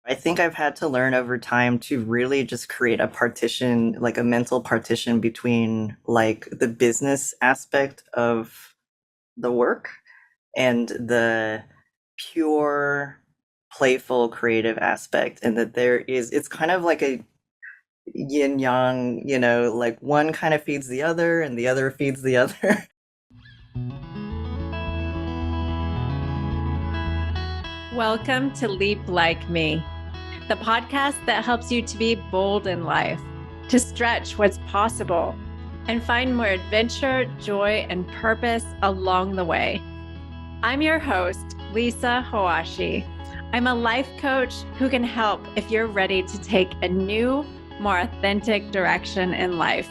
I think I've had to learn over time to really just create a partition, like a mental partition between like the business aspect of the work and the pure, playful, creative aspect. And that it's kind of like a yin yang, like one kind of feeds the other and the other feeds the other. Welcome to Leap Like Me, the podcast that helps you to be bold in life, to stretch what's possible, and find more adventure, joy, and purpose along the way. I'm your host, Lisa Hoashi. I'm a life coach who can help if you're ready to take a new, more authentic direction in life.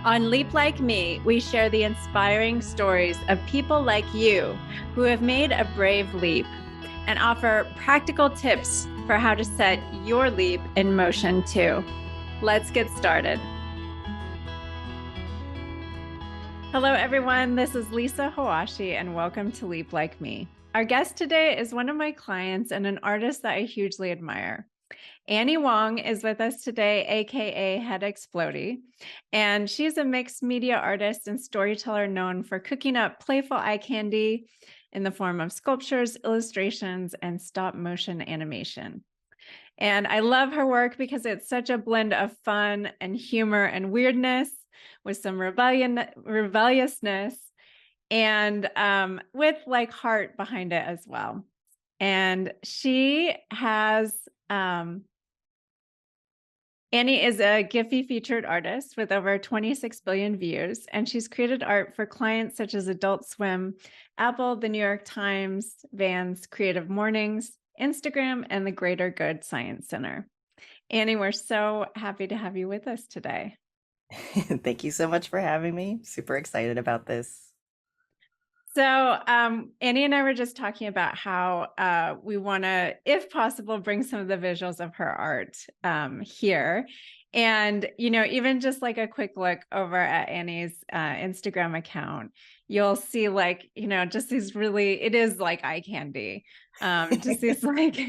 On Leap Like Me, we share the inspiring stories of people like you who have made a brave leap and offer practical tips for how to set your leap in motion too. Let's get started. Hello, everyone. This is Lisa Hoashi, and welcome to Leap Like Me. Our guest today is one of my clients and an artist that I hugely admire. Annie Wong is with us today, a.k.a. Headexplodie, and she's a mixed media artist and storyteller known for cooking up playful eye candy in the form of sculptures, illustrations, and stop motion animation. And I love her work because it's such a blend of fun and humor and weirdness with some rebelliousness and with like heart behind it as well. And she has Annie is a Giphy featured artist with over 26 billion views, and she's created art for clients such as Adult Swim, Apple, the New York Times, Vans, Creative Mornings, Instagram, and the Greater Good Science Center. Annie, we're so happy to have you with us today. Thank you so much for having me. Super excited about this. So Annie and I were just talking about how we want to, if possible, bring some of the visuals of her art here. And, even just like a quick look over at Annie's Instagram account, you'll see like, just these it is like eye candy. Just these like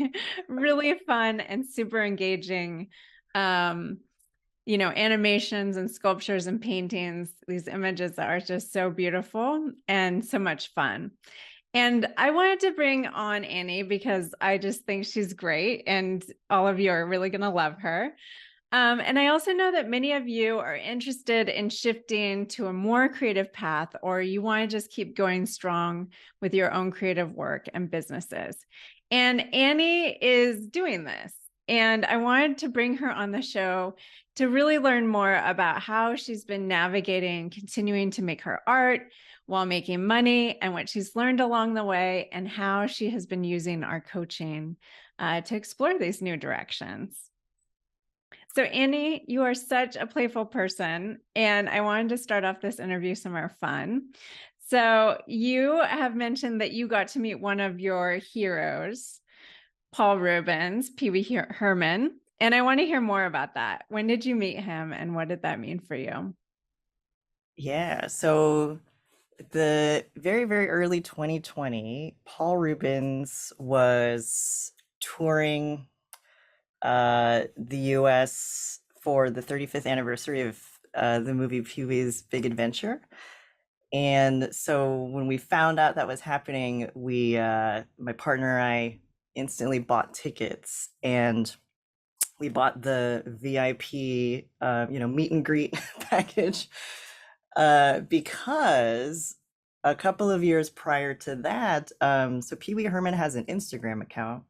really fun and super engaging animations and sculptures and paintings, these images that are just so beautiful and so much fun. And I wanted to bring on Annie because I just think she's great and all of you are really going to love her. And I also know that many of you are interested in shifting to a more creative path, or you want to just keep going strong with your own creative work and businesses. And Annie is doing this. And I wanted to bring her on the show to really learn more about how she's been navigating, continuing to make her art while making money, and what she's learned along the way, and how she has been using our coaching to explore these new directions. So Annie, you are such a playful person, and I wanted to start off this interview somewhere fun. So you have mentioned that you got to meet one of your heroes, Paul Reubens, Pee Wee Herman, and I want to hear more about that. When did you meet him, and what did that mean for you? Yeah, so the very, very early 2020, Paul Reubens was touring the US for the 35th anniversary of the movie Pee-wee's Big Adventure. And so when we found out that was happening, my partner and I instantly bought tickets, and we bought the VIP, meet and greet package because a couple of years prior to that, so Pee Wee Herman has an Instagram account,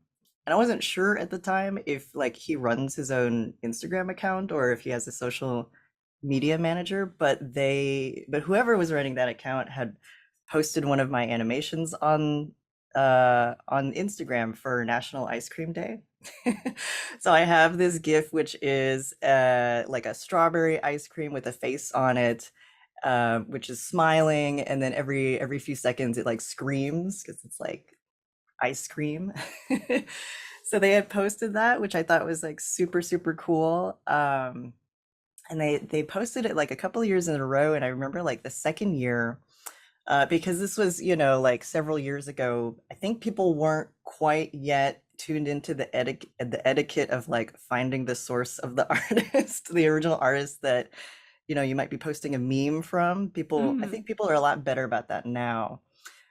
and I wasn't sure at the time if like he runs his own Instagram account or if he has a social media manager, but whoever was running that account had posted one of my animations on Instagram for National Ice Cream Day. So I have this GIF which is like a strawberry ice cream with a face on it, which is smiling, and then every few seconds it like screams because it's like ice cream. So they had posted that, which I thought was like super, super cool. And they posted it like a couple of years in a row, and I remember like the second year, because this was like several years ago, I think people weren't quite yet tuned into the etiquette of like finding the source of the artist, the original artist that you might be posting a meme from. I Mhm. think people are a lot better about that now.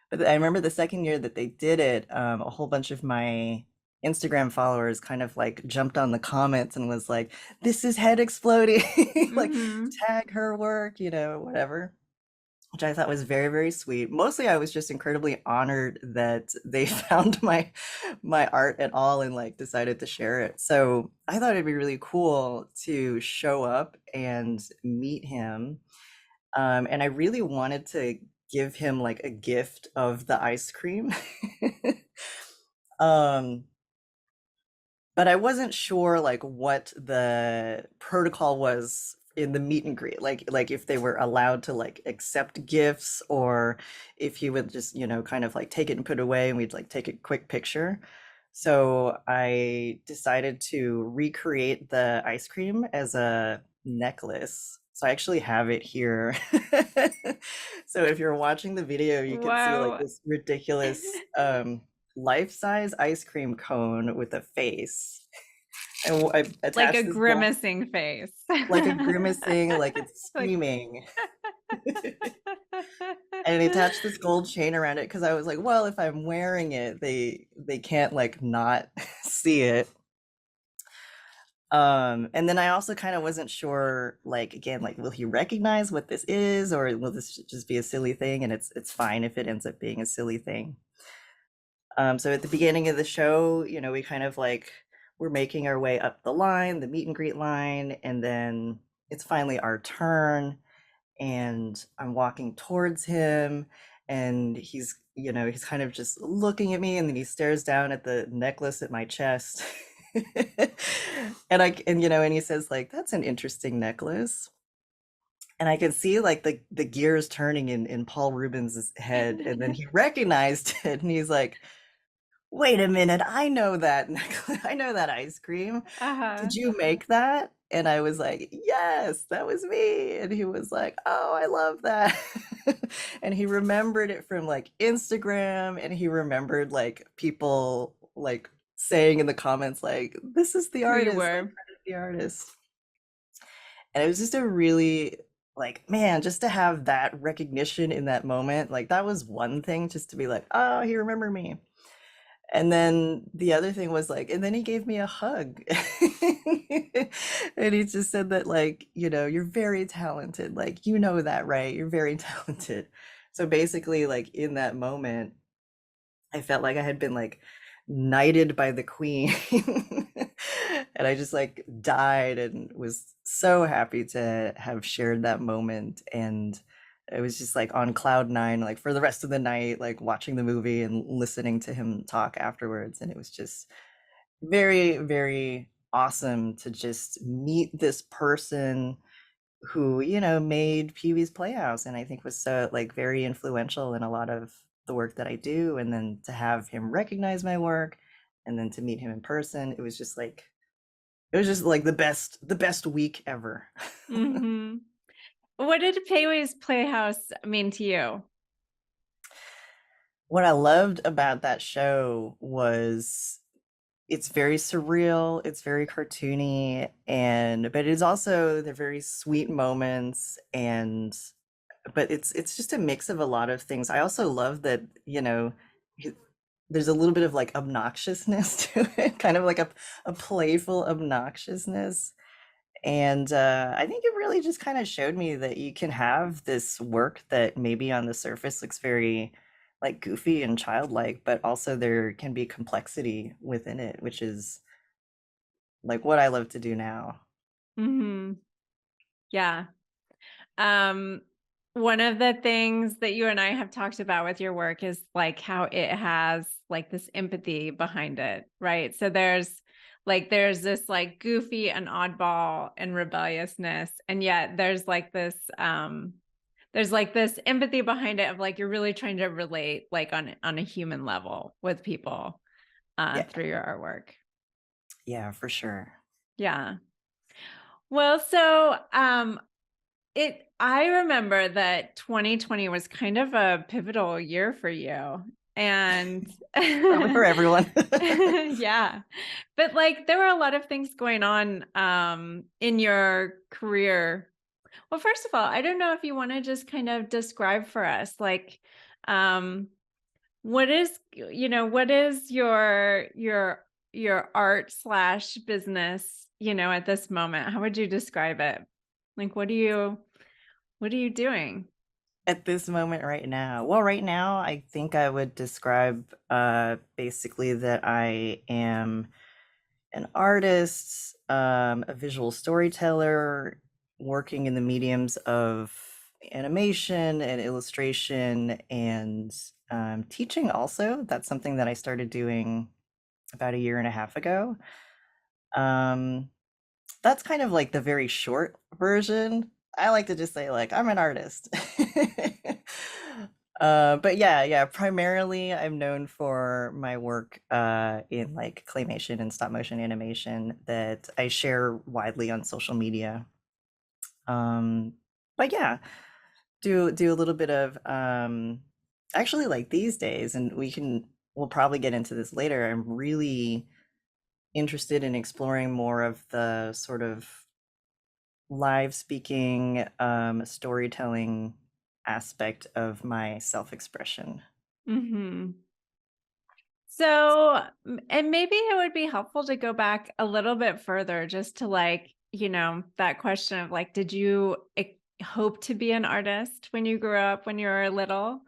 But I remember the second year that they did it, a whole bunch of my Instagram followers kind of like jumped on the comments and was like, "This is Headexplodie," like Mhm. tag her work, whatever. Which I thought was very, very sweet. Mostly, I was just incredibly honored that they found my art at all and like decided to share it. So I thought it'd be really cool to show up and meet him. And I really wanted to give him like a gift of the ice cream. um, but I wasn't sure like what the protocol was in the meet and greet, like if they were allowed to like accept gifts or if he would just, kind of like take it and put it away and we'd like take a quick picture. So I decided to recreate the ice cream as a necklace. So I actually have it here. So if you're watching the video, you can see like Wow. this ridiculous life-size ice cream cone with a face. And I Like a attached this gold, grimacing face. like a grimacing, like it's Like screaming. And I attached this gold chain around it because I was like, well, if I'm wearing it, they can't like not see it. And then I also kind of wasn't sure, like again, like will he recognize what this is, or will this just be a silly thing? And it's fine if it ends up being a silly thing. So at the beginning of the show, we kind of like we're making our way up the line, the meet and greet line, and then it's finally our turn, and I'm walking towards him, and he's kind of just looking at me, and then he stares down at the necklace at my chest. And he says like, "That's an interesting necklace." And I could see like the gears turning in Paul Rubens' head, and then he recognized it, and he's like, "Wait a minute, I know that necklace. I know that ice cream. Uh-huh. Did you make that?" And I was like, "Yes, that was me." And he was like, "Oh, I love that." And he remembered it from like Instagram, and he remembered like people like saying in the comments like, "This is the Who you artist, like were. credit the artist." And it was just a really like, man, just to have that recognition in that moment, like that was one thing, just to be like, "Oh, he remembered me." And then the other thing was like, and then he gave me a hug. And he just said that, like, you're very talented. Like, you know that, right? You're very talented. So basically, like, in that moment, I felt like I had been like knighted by the queen. And I just like died and was so happy to have shared that moment. And it was just like on cloud nine, like for the rest of the night, like watching the movie and listening to him talk afterwards. And it was just very, very awesome to just meet this person who, made Pee-wee's Playhouse, and I think was so like very influential in a lot of the work that I do. And then to have him recognize my work and then to meet him in person, it was just like the best week ever. Mhm. What did Peiwei's Playhouse mean to you? What I loved about that show was it's very surreal, it's very cartoony, but it's also the very sweet moments, and but it's just a mix of a lot of things. I also love that, he- there's a little bit of like obnoxiousness to it, kind of like a playful obnoxiousness. And I think it really just kind of showed me that you can have this work that maybe on the surface looks very like goofy and childlike, but also there can be complexity within it, which is like what I love to do now. Mhm. Yeah. Um, one of the things that you and I have talked about with your work is like how it has like this empathy behind it, right? So there's this like goofy and oddball and rebelliousness, and yet there's like this empathy behind it of like you're really trying to relate like on a human level with people Yeah, through your artwork. yeah, for sure. Yeah. Well, so I remember that 2020 was kind of a pivotal year for you. And Probably for everyone. yeah. But like there were a lot of things going on in your career. Well, first of all, I don't know if you want to just kind of describe for us like um what is what is your art slash business, at this moment? How would you describe it? Like what are you doing? At this moment right now. Well, right now, I think I would describe basically that I am an artist, a visual storyteller, working in the mediums of animation and illustration and teaching also. That's something that I started doing about a year and a half ago. Um, that's kind of like the very short version. I like to just say like I'm an artist. But yeah, primarily I'm known for my work in like claymation and stop motion animation that I share widely on social media. Um, but yeah, do a little bit of actually like these days, and we'll probably get into this later. I'm really interested in exploring more of the sort of live speaking, storytelling aspect of my self-expression. Mhm. So, and maybe it would be helpful to go back a little bit further just to like, that question of like, did you hope to be an artist when you grew up, when you were little?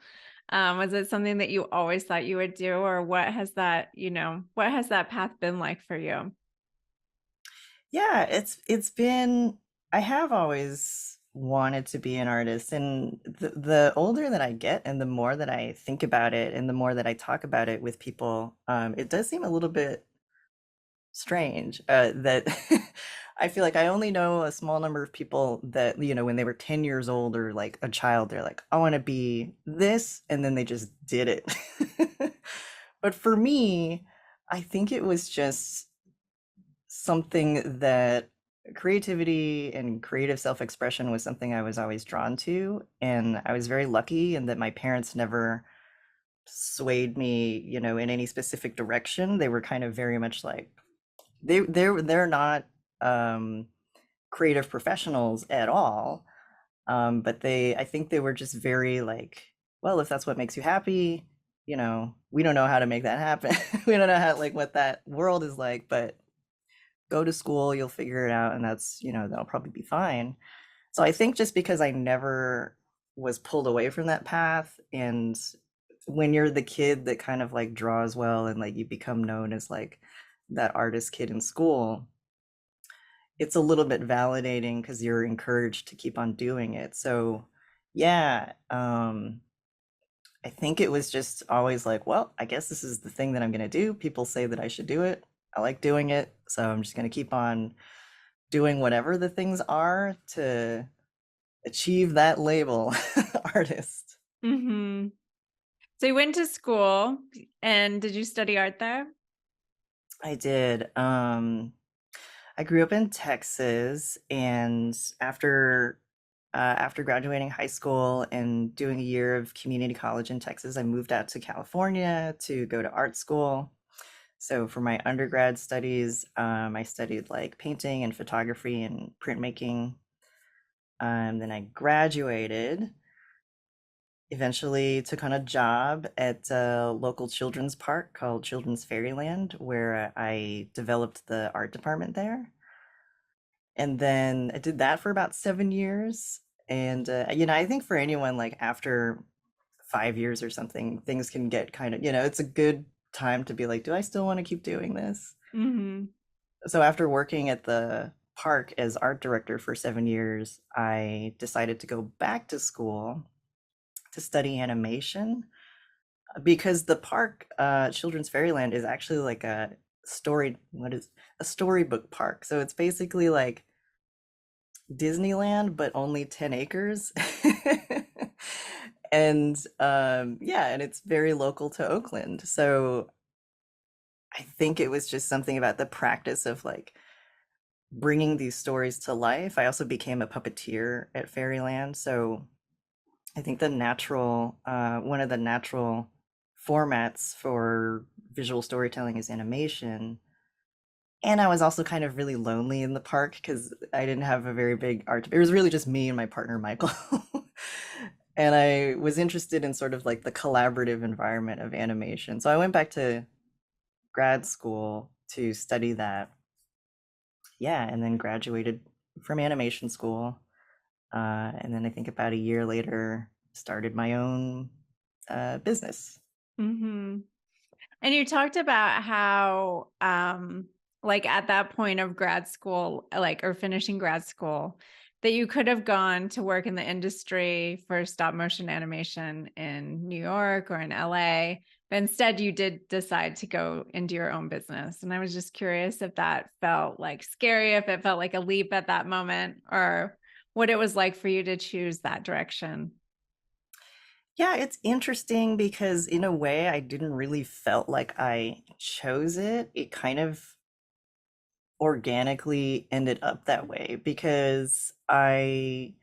Was it something that you always thought you would do, or what has that path been like for you? Yeah, it's been I have always wanted to be an artist, and the older that I get and the more that I think about it and the more that I talk about it with people, it does seem a little bit strange that I feel like I only know a small number of people that, when they were 10 years old or like a child, they're like, I want to be this, and then they just did it. But for me, I think it was just something that creativity and creative self-expression was something I was always drawn to. And I was very lucky in that my parents never swayed me, in any specific direction. They were kind of very much like they're not um creative professionals at all. But I think they were just very like, well, if that's what makes you happy, we don't know how to make that happen. We don't know how like what that world is like, but go to school, you'll figure it out, and that'll probably be fine. So I think just because I never was pulled away from that path, and when you're the kid that kind of like draws well and like you become known as like that artist kid in school, it's a little bit validating because you're encouraged to keep on doing it. So yeah, I think it was just always like, well, I guess this is the thing that I'm gonna do. People say that I should do it. I like doing it, so I'm just gonna keep on doing whatever the things are to achieve that label, artist. Hmm. So you went to school, and did you study art there? I did. I grew up in Texas, and after graduating high school and doing a year of community college in Texas, I moved out to California to go to art school. So for my undergrad studies, I studied like painting and photography and printmaking. Then I graduated, eventually took on a job at a local children's park called Children's Fairyland, where I developed the art department there. And then I did that for about 7 years. And, I think for anyone like after 5 years or something, things can get kind of, it's a good time to be like, do I still want to keep doing this? Hmm. So after working at the park as art director for 7 years, I decided to go back to school to study animation because the park, Children's Fairyland, is actually like a storybook park. So it's basically like Disneyland, but only 10 acres. And yeah, and it's very local to Oakland. So I think it was just something about the practice of like bringing these stories to life. I also became a puppeteer at Fairyland. So I think one of the natural formats for visual storytelling as animation. And I was also kind of really lonely in the park because I didn't have a very big art. It was really just me and my partner, Michael. And I was interested in sort of like the collaborative environment of animation. So I went back to grad school to study that. Yeah, and then graduated from animation school. And then I think about a year later, started my own business. Mm-hmm. And you talked about how, like at that point of grad school, like, or finishing grad school, that you could have gone to work in the industry for stop motion animation in New York or in LA, but instead you did decide to go into your own business. And I was just curious if that felt like scary, if it felt like a leap at that moment, or what it was like for you to choose that direction. Yeah, it's interesting because in a way I didn't really felt like I chose it. It kind of organically ended up that way because my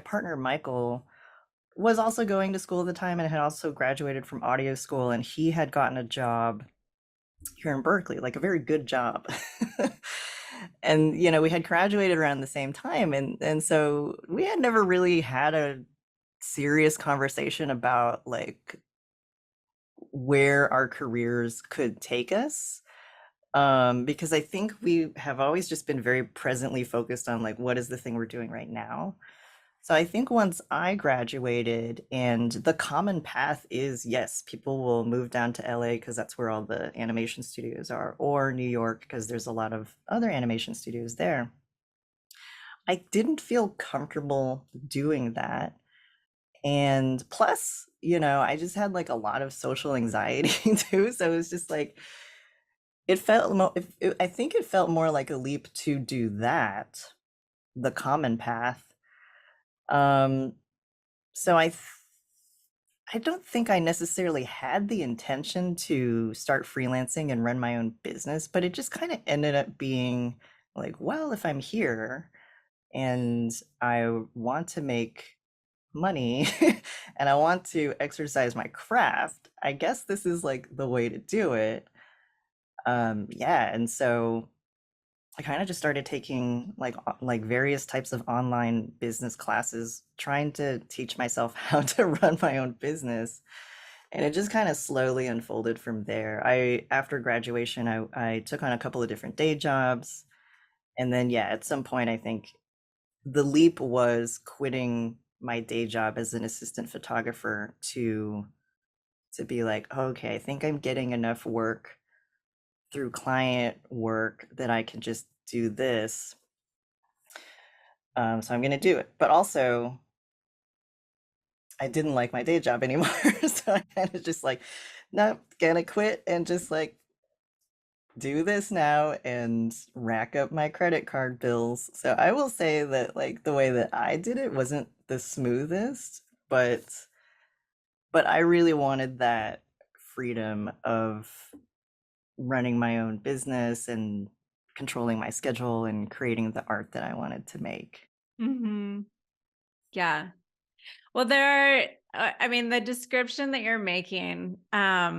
partner Michael was also going to school at the time and had also graduated from audio school, and he had gotten a job here in Berkeley, like a very good job. And we had graduated around the same time, and so we had never really had a serious conversation about like where our careers could take us. Because I think we have always just been very presently focused on like what is the thing we're doing right now. So I think once I graduated, and the common path is yes, people will move down to LA because that's where all the animation studios are, or New York because there's a lot of other animation studios there. I didn't feel comfortable doing that. And plus, I just had like a lot of social anxiety too. So it was just like, I think it felt more like a leap to do that, the common path. Um, so I don't think I necessarily had the intention to start freelancing and run my own business, but it just kind of ended up being like, well, if I'm here and I want to make money and I want to exercise my craft, I guess this is like the way to do it. Yeah, and so I kind of just started taking like various types of online business classes, trying to teach myself how to run my own business. And it just kind of slowly unfolded from there. After graduation, I took on a couple of different day jobs. And then, yeah, at some point, I think the leap was quitting my day job as an assistant photographer to be like, okay, I think I'm getting enough work through client work that I can just do this. So I'm going to do it. But also, I didn't like my day job anymore. So I kind of just like, nope, gonna quit and just like do this now and rack up my credit card bills. So I will say that like the way that I did it wasn't the smoothest, but I really wanted that freedom of running my own business and controlling my schedule and creating the art that I wanted to make. Mm-hmm. Yeah. Well, there, I mean, the description that you're making, I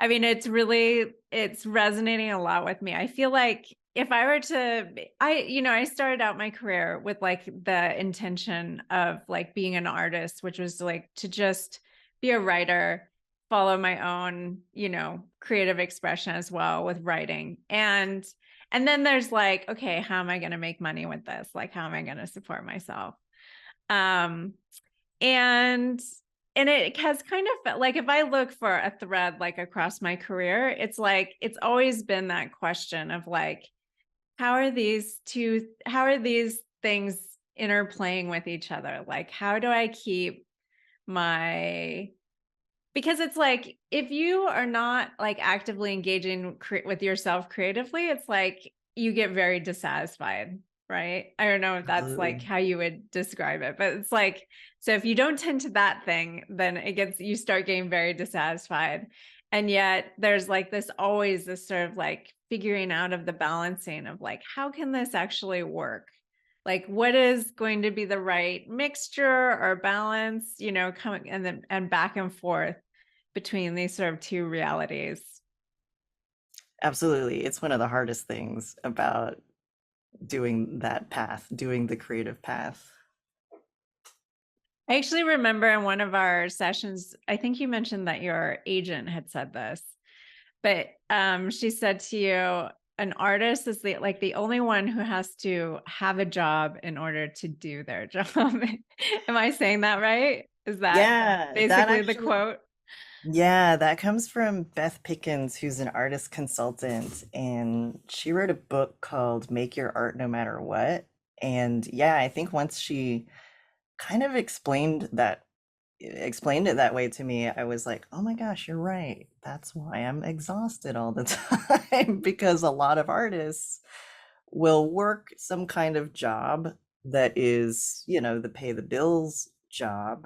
mean, it's resonating a lot with me. I feel like if I were to, I started out my career with like the intention of like being an artist, which was like to just be a writer, follow my own, creative expression as well with writing. And then there's like, okay, how am I going to make money with this? Like, how am I going to support myself? Um, and and it has kind of felt like if I look for a thread like across my career, it's like it's always been that question of like, how are these things interplaying with each other? Like, how do I keep my because it's like if you are not like actively engaging with yourself creatively, it's like you get very dissatisfied, right? I don't know if that's like Absolutely. how you would describe it, but it's like so if you don't tend to that thing, then you start getting very dissatisfied. And yet there's like this sort of like figuring out of the balancing of like how can this actually work? Like what is going to be the right mixture or balance, you know, coming and then and back and forth between these sort of two realities. Absolutely. It's one of the hardest things about doing that path, doing the creative path. I actually remember in one of our sessions, I think you mentioned that your agent had said this, but she said to you, an artist is the only one who has to have a job in order to do their job. Am I saying that right? Is that Yeah, that basically the actually, quote? yeah, that comes from Beth Pickens, who's an artist consultant, and she wrote a book called Make Your Art No Matter What. And yeah, I think once she kind of explained it that way to me, I was like, "Oh my gosh, you're right. That's why I'm exhausted all the time." Because a lot of artists will work some kind of job that is, the pay the bills job.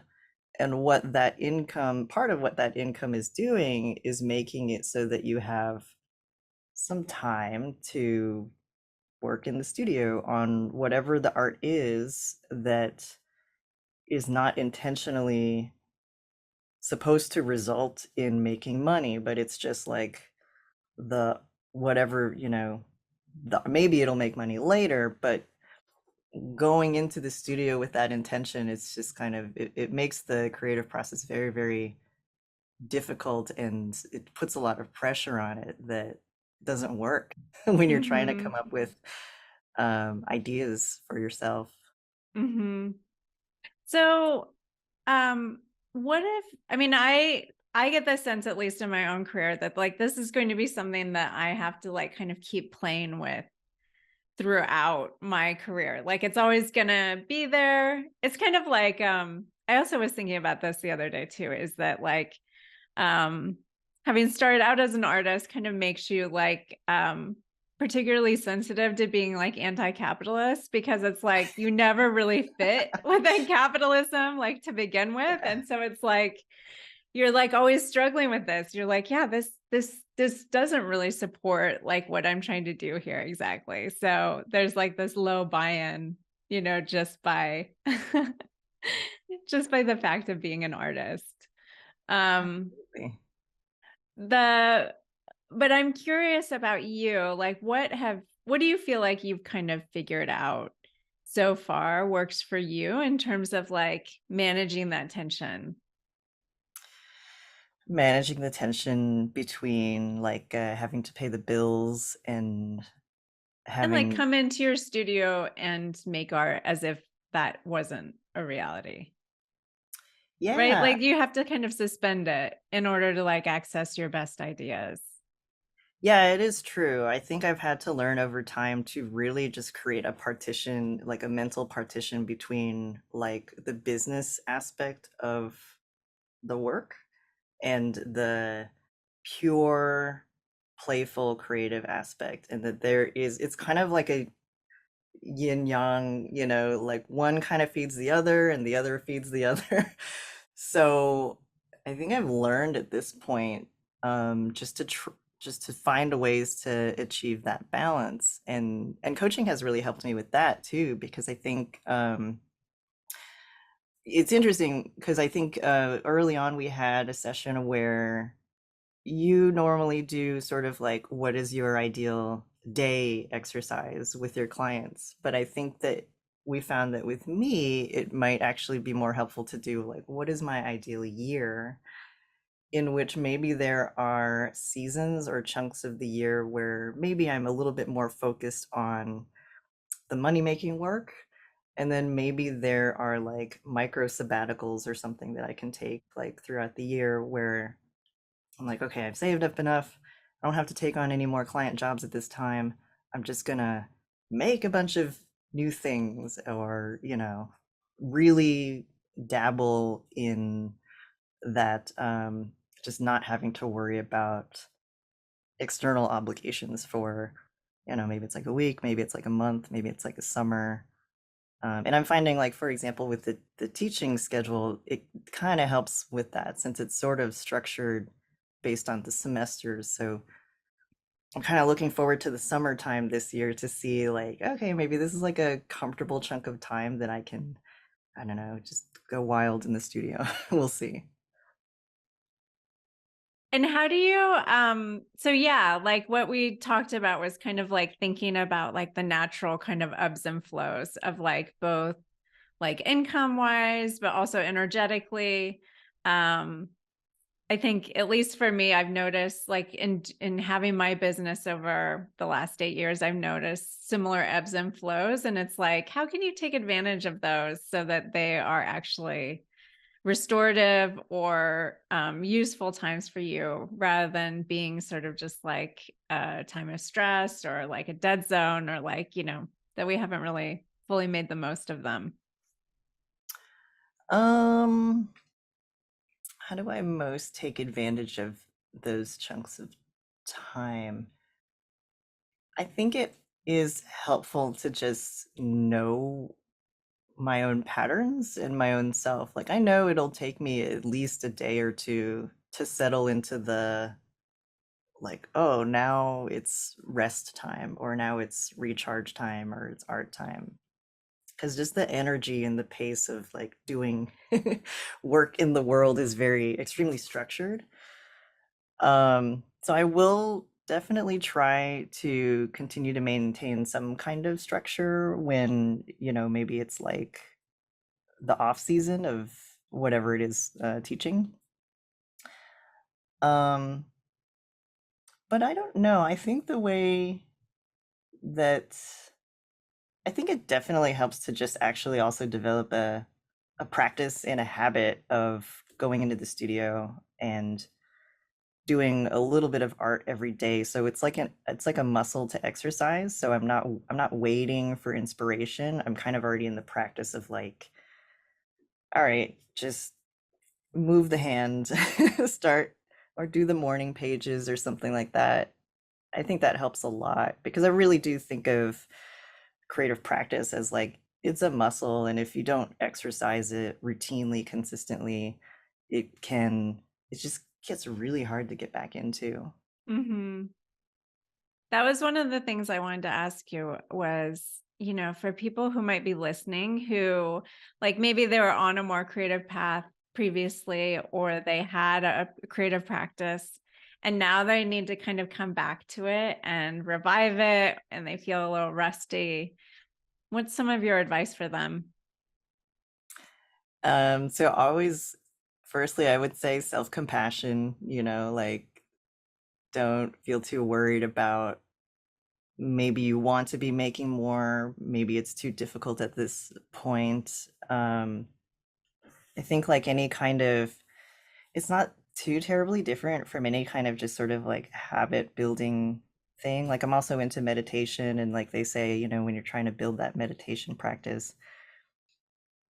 And what that income, part of what that income is doing is making it so that you have some time to work in the studio on whatever the art is that is not intentionally supposed to result in making money, but it's just like the whatever, maybe it'll make money later, but going into the studio with that intention, it's just kind of it makes the creative process very, very difficult, and it puts a lot of pressure on it that doesn't work when you're trying to Mm-hmm. come up with ideas for yourself. Mm-hmm. So, um, what if, I mean, I get the sense, at least in my own career, that like this is going to be something that I have to like kind of keep playing with throughout my career. Like it's always gonna be there. It's kind of like I also was thinking about this the other day too, is that like um having started out as an artist kind of makes you like particularly sensitive to being like anti-capitalist because it's like you never really fit within capitalism like to begin with, Yeah, and so it's like you're like always struggling with this. You're like, yeah, this doesn't really support like what I'm trying to do here exactly. So there's like this low buy-in, you know, just by just by the fact of being an artist. Um absolutely. the but I'm curious about you. Like what do you feel like you've kind of figured out so far works for you in terms of like managing that tension? Managing the tension between like having to pay the bills and And like having, come into your studio and make art as if that wasn't a reality. Right? yeah. Like you have to kind of suspend it in order to like access your best ideas. Yeah, it is true. I think I've had to learn over time to really just create a partition, like a mental partition between like the business aspect of the work and the pure, playful, creative aspect. And that it's kind of like a yin yang, like one kind of feeds the other and the other feeds the other. So I think I've learned at this point, just to find ways to achieve that balance, and coaching has really helped me with that too, because I think it's interesting because I think early on we had a session where you normally do sort of like what is your ideal day exercise with your clients, but I think that we found that with me it might actually be more helpful to do like what is my ideal year, in which maybe there are seasons or chunks of the year where maybe I'm a little bit more focused on the money making work, and then maybe there are like micro sabbaticals or something that I can take like throughout the year where I'm like, okay, I've saved up enough. I don't have to take on any more client jobs at this time. I'm just gonna make a bunch of new things, or, really dabble in that, just not having to worry about external obligations for, maybe it's like a week, maybe it's like a month, maybe it's like a summer. And I'm finding, like, for example, with the teaching schedule, it kind of helps with that since it's sort of structured based on the semesters. So I'm kind of looking forward to the summertime this year to see like, okay, maybe this is like a comfortable chunk of time that I can, I don't know, just go wild in the studio. We'll see. And how do you so yeah, like what we talked about was kind of like thinking about like the natural kind of ebbs and flows of like both like income wise, but also energetically. Um I think at least for me, I've noticed like in having my business over the last 8 years, I've noticed similar ebbs and flows. And it's like, how can you take advantage of those so that they are actually restorative or useful times for you rather than being sort of just like a time of stress or like a dead zone or like, that we haven't really fully made the most of them. Um, how do I most take advantage of those chunks of time? I think it is helpful to just know my own patterns and my own self. Like I know it'll take me at least a day or two to settle into the like, oh, now it's rest time or now it's recharge time or it's art time. Because just the energy and the pace of like doing work in the world is very extremely structured. So I will definitely try to continue to maintain some kind of structure when, maybe it's like the off season of whatever it is teaching. Um, but I don't know. I think the way that I think it definitely helps to just actually also develop a practice and a habit of going into the studio and doing a little bit of art every day. So it's like a muscle to exercise. So I'm not waiting for inspiration. I'm kind of already in the practice of like, all right, just move the hand, start or do the morning pages or something like that. I think that helps a lot because I really do think of creative practice as like it's a muscle, and if you don't exercise it routinely, consistently, it just gets really hard to get back into. Mm-hmm. That was one of the things I wanted to ask you was, for people who might be listening who like maybe they were on a more creative path previously or they had a creative practice and now they need to kind of come back to it and revive it and they feel a little rusty. What's some of your advice for them? So always, firstly, I would say self-compassion, like don't feel too worried about maybe you want to be making more, maybe it's too difficult at this point. I think like any kind of, it's not too terribly different from any kind of just sort of like habit building thing. Like I'm also into meditation, and like they say, when you're trying to build that meditation practice,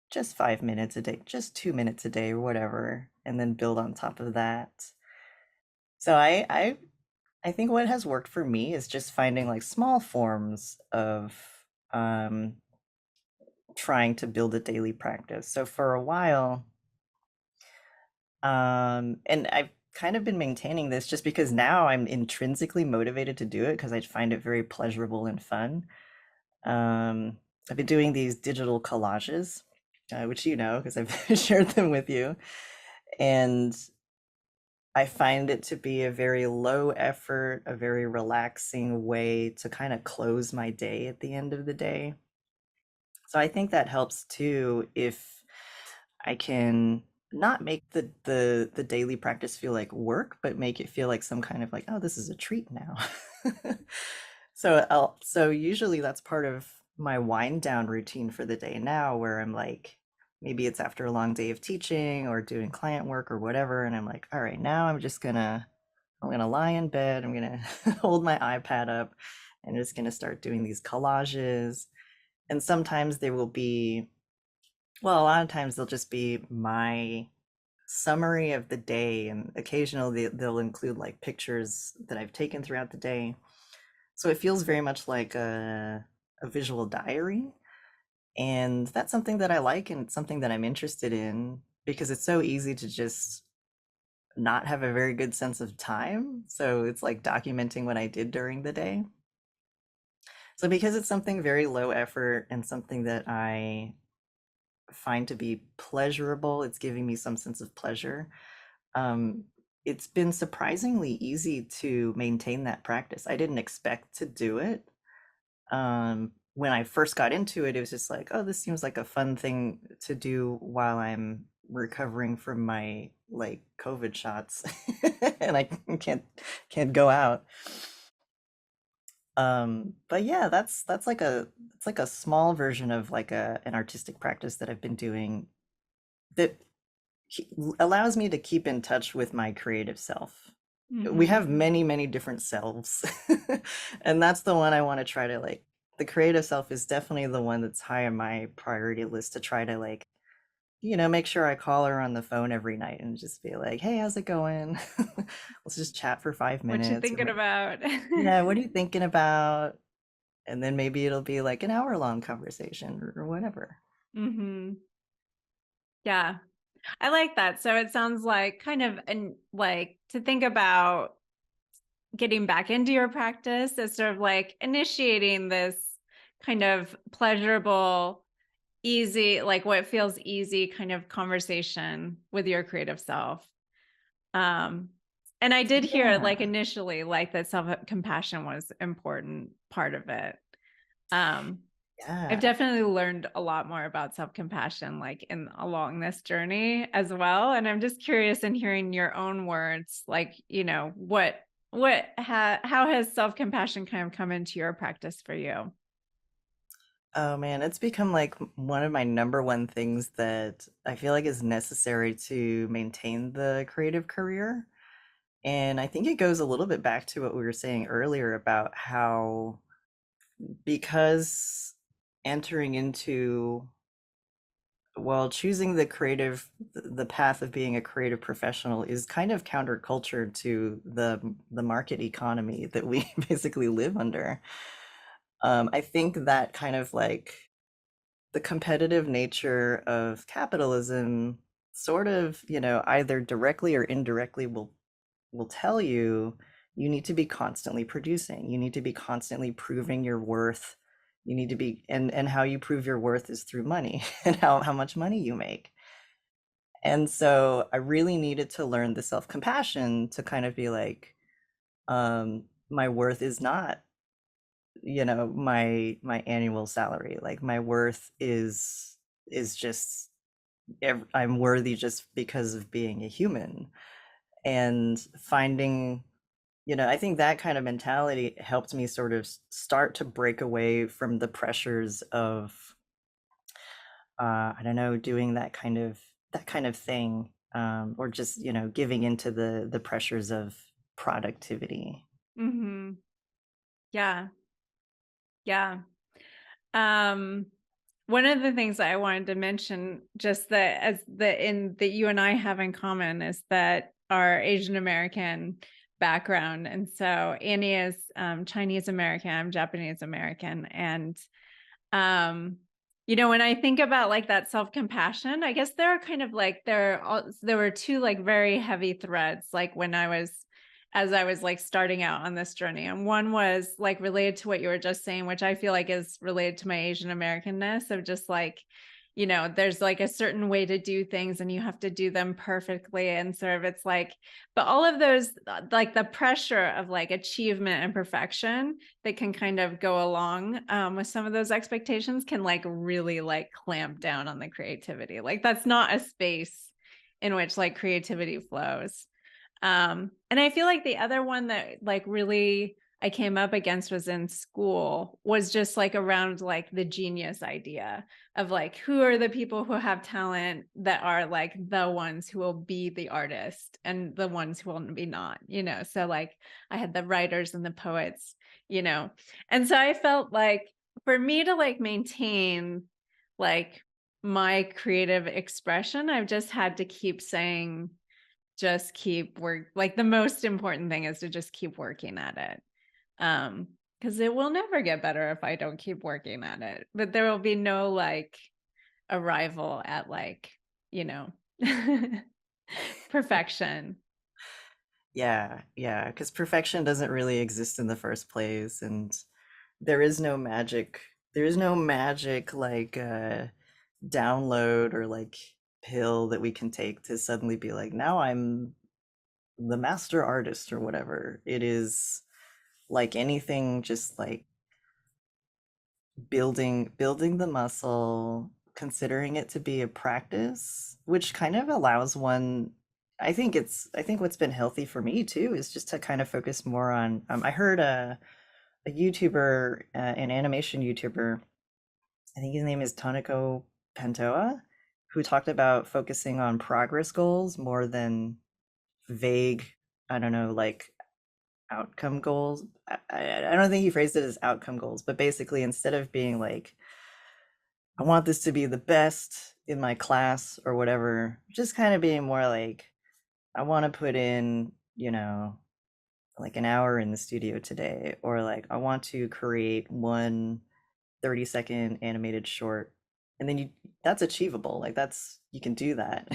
just 5 minutes a day, just 2 minutes a day or whatever, and then build on top of that. So I think what has worked for me is just finding like small forms of um trying to build a daily practice. So for a while, and I've kind of been maintaining this just because now I'm intrinsically motivated to do it because I find it very pleasurable and fun. Um, I've been doing these digital collages, which because I've shared them with you, and I find it to be a very low effort, a very relaxing way to kind of close my day at the end of the day. So I think that helps too if I can not make the daily practice feel like work, but make it feel like some kind of like, oh, this is a treat now. So usually that's part of my wind down routine for the day now, where I'm like, maybe it's after a long day of teaching or doing client work or whatever, and I'm like, all right, now I'm gonna lie in bed, I'm gonna hold my iPad up, and just gonna start doing these collages. And sometimes they will be, well, a lot of times they'll just be my summary of the day, and occasionally they'll include like pictures that I've taken throughout the day. So it feels very much like a visual diary. And that's something that I like and it's something that I'm interested in because it's so easy to just not have a very good sense of time. So it's like documenting what I did during the day. So because it's something very low effort and something that I find to be pleasurable, it's giving me some sense of pleasure. Um, it's been surprisingly easy to maintain that practice. I didn't expect to do it. When I first got into it, it was just like, oh, this seems like a fun thing to do while I'm recovering from my like COVID shots and I can't go out. But yeah, that's like a it's like a small version of like a an artistic practice that I've been doing that allows me to keep in touch with my creative self. We Mm-hmm. have many different selves. And that's the one I want to try to like the creative self is definitely the one that's high on my priority list to try to like, make sure I call her on the phone every night and just be like, "Hey, how's it going? Let's just chat for five What you minutes." thinking about? Yeah, what are you thinking about? And then maybe it'll be like an hour-long conversation or whatever. Mm-hmm. Yeah, I like that. So it sounds like kind of like to think about getting back into your practice is sort of like initiating this kind of pleasurable, easy, like what feels easy kind of conversation with your creative self. Um, and I did hear like Yeah. initially like that self-compassion was important part of it. Um, I've Yeah. definitely learned a lot more about self-compassion like in along this journey as well. And I'm just curious in hearing your own words, like, how has self-compassion kind of come into your practice for you? Oh man, it's become like one of my number one things that I feel like is necessary to maintain the creative career. And I think it goes a little bit back to what we were saying earlier about how because entering into, well, choosing the path of being a creative professional is kind of counterculture to the market economy that we basically live under. I think that kind of like the competitive nature of capitalism sort of, either directly or indirectly will tell you you need to be constantly producing. You need to be constantly proving your worth. You need to be and how you prove your worth is through money and how much money you make. And so I really needed to learn the self-compassion to kind of be like, my worth is not, my annual salary. Like my worth is just I'm worthy just because of being a human. And finding, I think that kind of mentality helped me sort of start to break away from the pressures of, I don't know, doing that kind of thing, or just, giving into the pressures of productivity. Mm-hmm. Yeah. Yeah. Um, One of the things that I wanted to mention, just that as the in that you and I have in common, is that our Asian American background, and so Annie is Chinese American, I'm Japanese American, and um, when I think about like that self-compassion, I guess there are kind of like there were two like very heavy threads, like as I was like starting out on this journey. And one was like related to what you were just saying, which I feel like is related to my Asian Americanness of just like, there's like a certain way to do things and you have to do them perfectly. And sort of it's like, but all of those, like the pressure of like achievement and perfection that can kind of go along with some of those expectations can like really like clamp down on the creativity. Like that's not a space in which like creativity flows. And I feel like the other one that like really I came up against was in school was just like around like the genius idea of like who are the people who have talent that are like the ones who will be the artist and the ones who will be not. So like I had the writers and the poets. And so I felt like for me to like maintain like my creative expression, I've just had to keep saying just keep work like the most important thing is to just keep working at it. Because it will never get better if I don't keep working at it. But there will be no like arrival at like, you know, perfection. Yeah, because perfection doesn't really exist in the first place, and there is no magic. There is no magic like download or like pill that we can take to suddenly be like, now I'm the master artist or whatever. It is like anything, just like building the muscle, considering it to be a practice, which kind of allows one. I think what's been healthy for me too is just to kind of focus more on. I heard a YouTuber, an animation YouTuber. I think his name is Tonico Pantoa, who talked about focusing on progress goals more than vague, I don't know, like outcome goals. I don't think he phrased it as outcome goals, but basically, instead of being like, I want this to be the best in my class or whatever, just kind of being more like, I want to put in, like an hour in the studio today, or like, I want to create one 30-second animated short. And then that's achievable. Like, you can do that.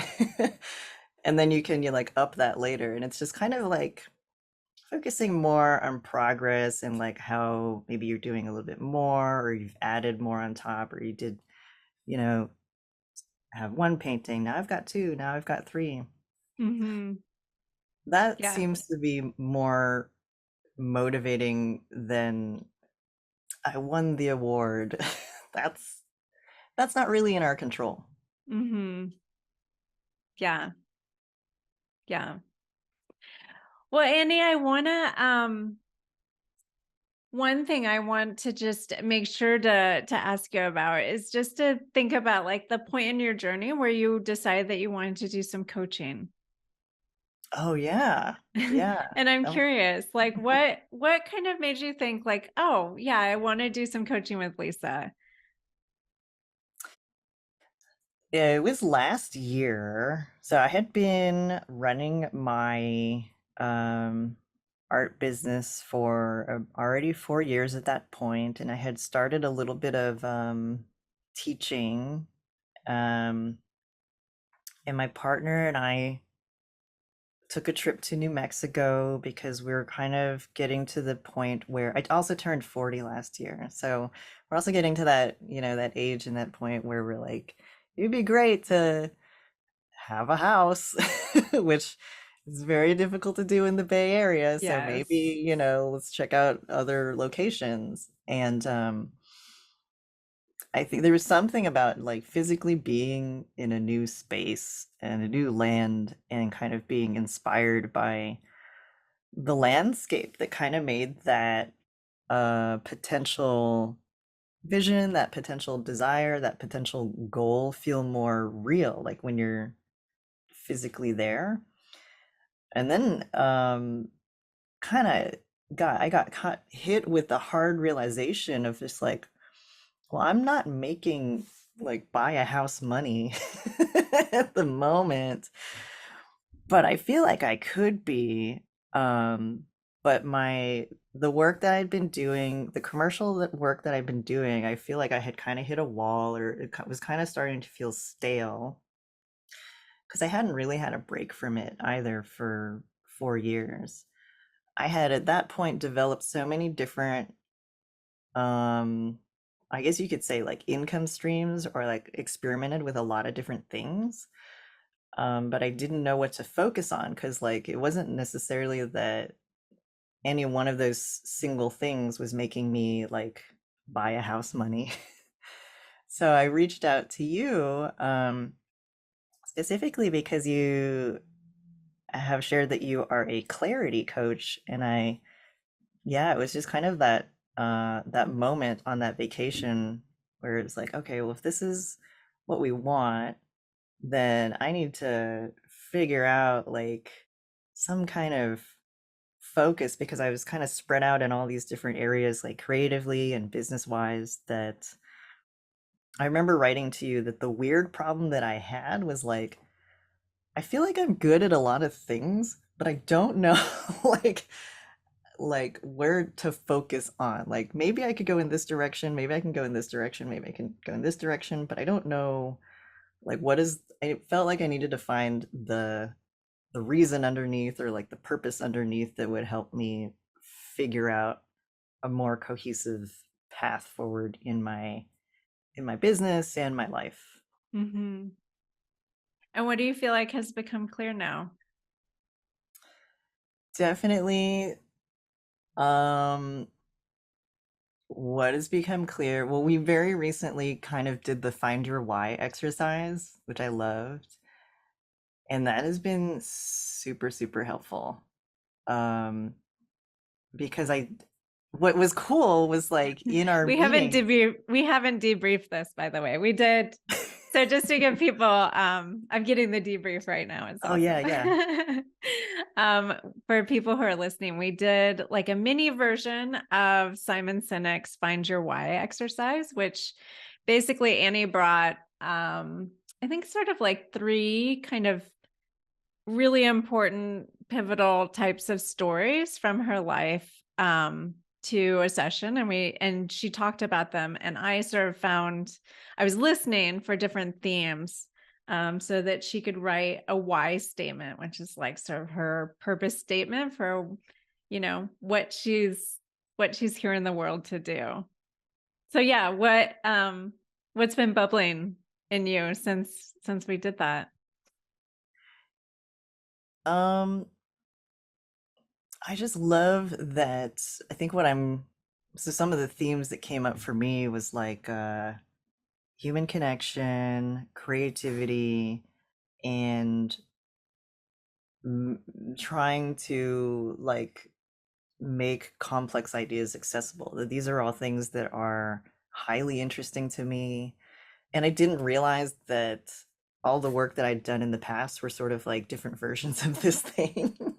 And then you like up that later. And it's just kind of like, focusing more on progress and like how maybe you're doing a little bit more or you've added more on top or you did, you know, have one painting. Now I've got two. Now I've got three. Hmm. That Yeah. seems to be more motivating than I won the award. that's that's not really in our control. Hmm. Yeah. Yeah. Well, Annie, I wanna one thing I want to just make sure to ask you about is just to think about like the point in your journey where you decided that you wanted to do some coaching. Oh yeah. Yeah. And I'm Um, curious, like what kind of made you think like, oh yeah, I want to do some coaching with Lisa? Yeah, it was last year. So I had been running my um, art business for already 4 years at that point, and I had started a little bit of teaching. Um, and my partner and I took a trip to New Mexico because we were kind of getting to the point where I also turned 40 last year. So we're also getting to that, that age and that point where we're like, it'd be great to have a house, which is very difficult to do in the Bay Area. So maybe, Yes. let's check out other locations. And I think there was something about like physically being in a new space and a new land and kind of being inspired by the landscape that kind of made that potential vision, that potential desire, that potential goal feel more real, like when you're physically there. And then kind of I got caught hit with the hard realization of just like, well, I'm not making like buy a house money at the moment, but I feel like I could be. Um, but the work that I'd been doing, the work that I've been doing, I feel like I had kind of hit a wall, or was kind of starting to feel stale because I hadn't really had a break from it either for 4 years. I had at that point developed so many different, um, I guess you could say like income streams, or like experimented with a lot of different things. But I didn't know what to focus on because like it wasn't necessarily that any one of those single things was making me like buy a house money. So I reached out to you, specifically because you have shared that you are a clarity coach, and yeah, it was just kind of that moment on that vacation where it's like, okay, well, if this is what we want, then I need to figure out like some kind of focus, because I was kind of spread out in all these different areas, like creatively and business wise, that I remember writing to you that the weird problem that I had was like, I feel like I'm good at a lot of things, but I don't know like where to focus on. Like maybe I could go in this direction, maybe I can go in this direction, maybe I can go in this direction, but I don't know like what is. I felt like I needed to find the reason underneath or like the purpose underneath that would help me figure out a more cohesive path forward in my business and my life. Hmm. And what do you feel like has become clear now? Definitely, um what has become clear, well, we very recently kind of did the find your why exercise, which I loved, and that has been super super helpful. Um because I what was cool was like in our meeting. We haven't debriefed this, by the way. We did. So just to give people, I'm getting the debrief right now. It's Oh yeah, awesome. yeah. um, for people who are listening, we did like a mini version of Simon Sinek's Find Your Why exercise, which basically Annie brought, I think, sort of like three kind of really important, pivotal types of stories from her life to a session, and she talked about them, and I sort of found I was listening for different themes, so that she could write a why statement, which is like sort of her purpose statement for, what she's here in the world to do. So yeah, what's been bubbling in you since we did that? um I just love that. I think what I'm so some of the themes that came up for me was like human connection, creativity, and m- trying to like make complex ideas accessible. That these are all things that are highly interesting to me, and I didn't realize that all the work that I'd done in the past were sort of like different versions of this thing.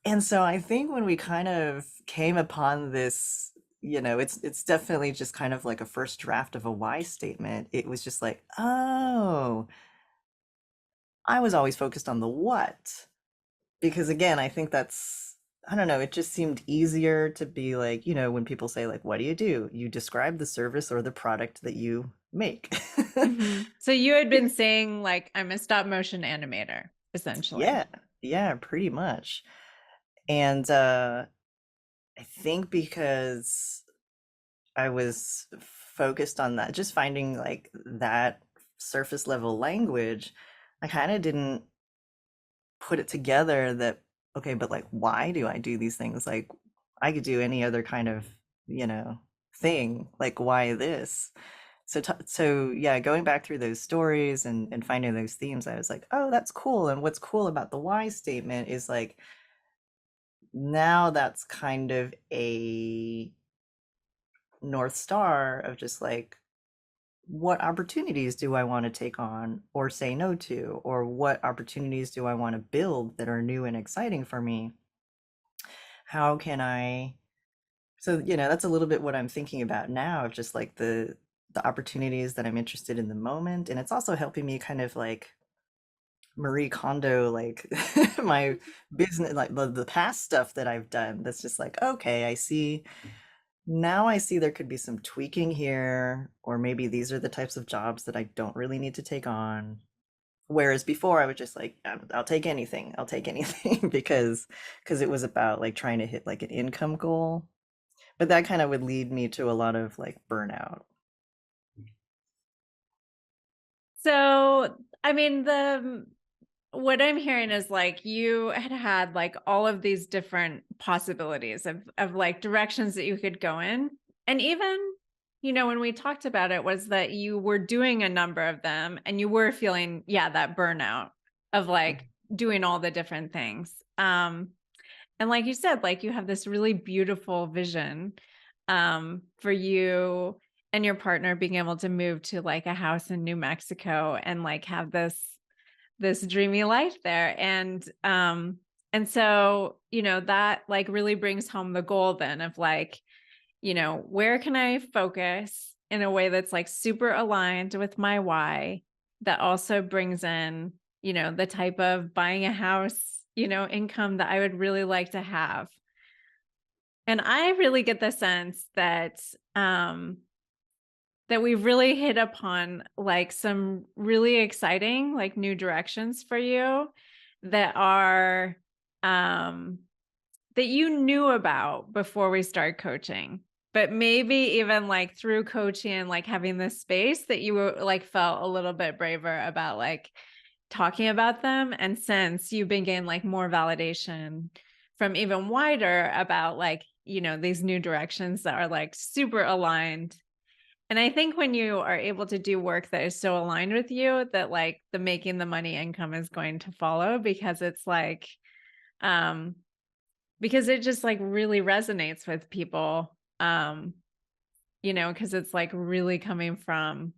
And so I think when we kind of came upon this, it's definitely just kind of like a first draft of a why statement. It was just like, oh, I was always focused on the what. Because again, I think that's, I don't know, it just seemed easier to be like, when people say like, what do? You describe the service or the product that you make. So you had been saying like I'm a stop motion animator, essentially. Yeah, yeah, pretty much. And I think because I was focused on that, just finding like that surface level language, I kind of didn't put it together that, okay, but like, why do I do these things? Like, I could do any other kind of, you know, thing. Like, why this? So yeah, going back through those stories and finding those themes, I was like, oh, that's cool. And what's cool about the why statement is like, now that's kind of a North Star of just like, what opportunities do I want to take on or say no to? Or what opportunities do I want to build that are new and exciting for me? How can I? So, that's a little bit what I'm thinking about now of just like the opportunities that I'm interested in the moment. And it's also helping me kind of like Marie Kondo, like my business, like the past stuff that I've done. That's just like, okay, I see. Now I see there could be some tweaking here, or maybe these are the types of jobs that I don't really need to take on. Whereas before I was just like, I'll take anything. I'll take anything because it was about like trying to hit like an income goal. But that kind of would lead me to a lot of like burnout. So, I mean, the what I'm hearing is like you had like all of these different possibilities of like directions that you could go in. And even, when we talked about it was that you were doing a number of them and you were feeling, yeah, that burnout of like doing all the different things. And like you said, like you have this really beautiful vision for you and your partner being able to move to like a house in New Mexico and like have this dreamy life there. And so, that like really brings home the goal then of like, where can I focus in a way that's like super aligned with my why that also brings in, the type of buying a house, income that I would really like to have. And I really get the sense that we've really hit upon like some really exciting like new directions for you that are um that you knew about before we started coaching, but maybe even like through coaching and like having this space that you were like felt a little bit braver about like talking about them, and since you've been getting like more validation from even wider about like, you know, these new directions that are like super aligned. And I think when you are able to do work that is so aligned with you, that like the making the money income is going to follow, because it's like um because it just like really resonates with people. You know, because it's like really coming from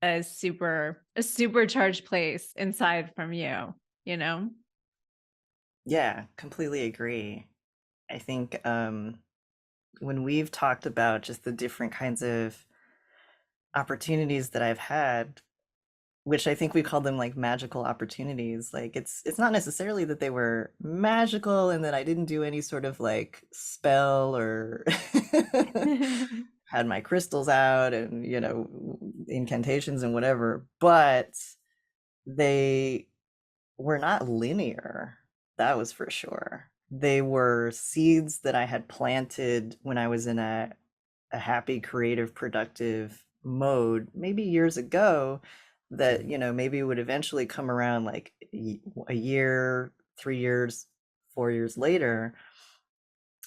a supercharged place inside from you, you know? Yeah, completely agree. I think when we've talked about just the different kinds of opportunities that I've had, which I think we call them like magical opportunities, like it's not necessarily that they were magical and that I didn't do any sort of like spell or had my crystals out and incantations and whatever, but they were not linear. That was for sure. They were seeds that I had planted when I was in a happy, creative, productive mode, maybe years ago, that, maybe would eventually come around like a year, 3 years, 4 years later,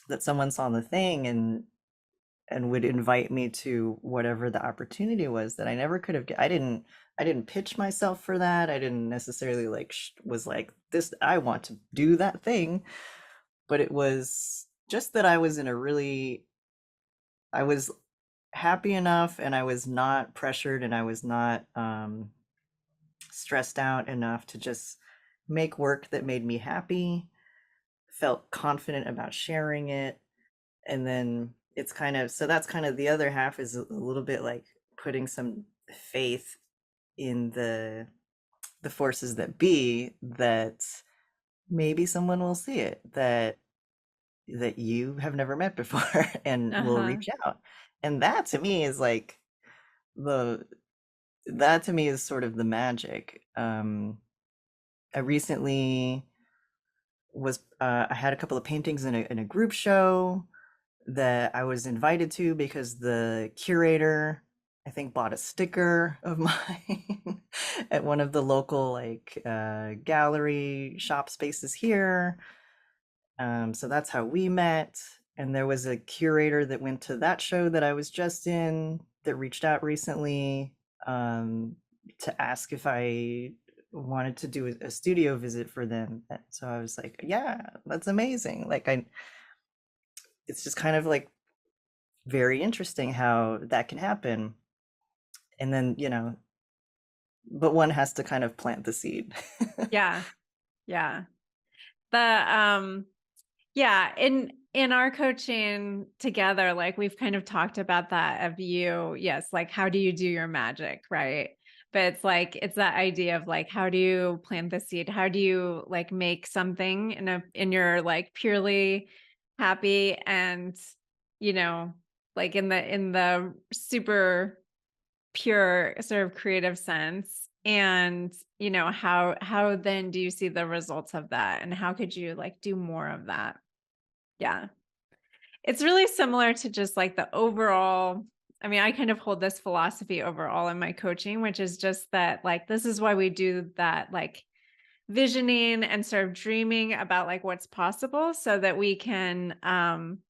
that someone saw the thing and would invite me to whatever the opportunity was that I never could have I didn't pitch myself for that. I didn't necessarily like was like this I want to do that thing, but it was just that I was happy enough and I was not pressured and I was not stressed out enough to just make work that made me happy, felt confident about sharing it. And then it's kind of so that's kind of the other half is a little bit like putting some faith in the forces that be, that maybe someone will see it, that you have never met before and will Uh-huh. reach out. And that to me is like the that to me is sort of the magic. I recently I had a couple of paintings in a group show that I was invited to because the curator, I think, bought a sticker of mine at one of the local like gallery shop spaces here. So that's how we met. And there was a curator that went to that show that I was just in that reached out recently to ask if I wanted to do a studio visit for them. So I was like, yeah, that's amazing. Like it's just kind of like very interesting how that can happen. And then, but one has to kind of plant the seed. Yeah. Yeah. The yeah, in our coaching together, like we've kind of talked about that of you, yes, like how do you do your magic, right? But it's like it's that idea of like how do you plant the seed? How do you like make something in your like purely happy and you know, like in the super pure sort of creative sense, and you know how then do you see the results of that, and how could you like do more of that? Yeah, it's really similar to just like the overall, I mean, I kind of hold this philosophy overall in my coaching, which is just that like this is why we do that, like visioning and sort of dreaming about like what's possible, so that we can kind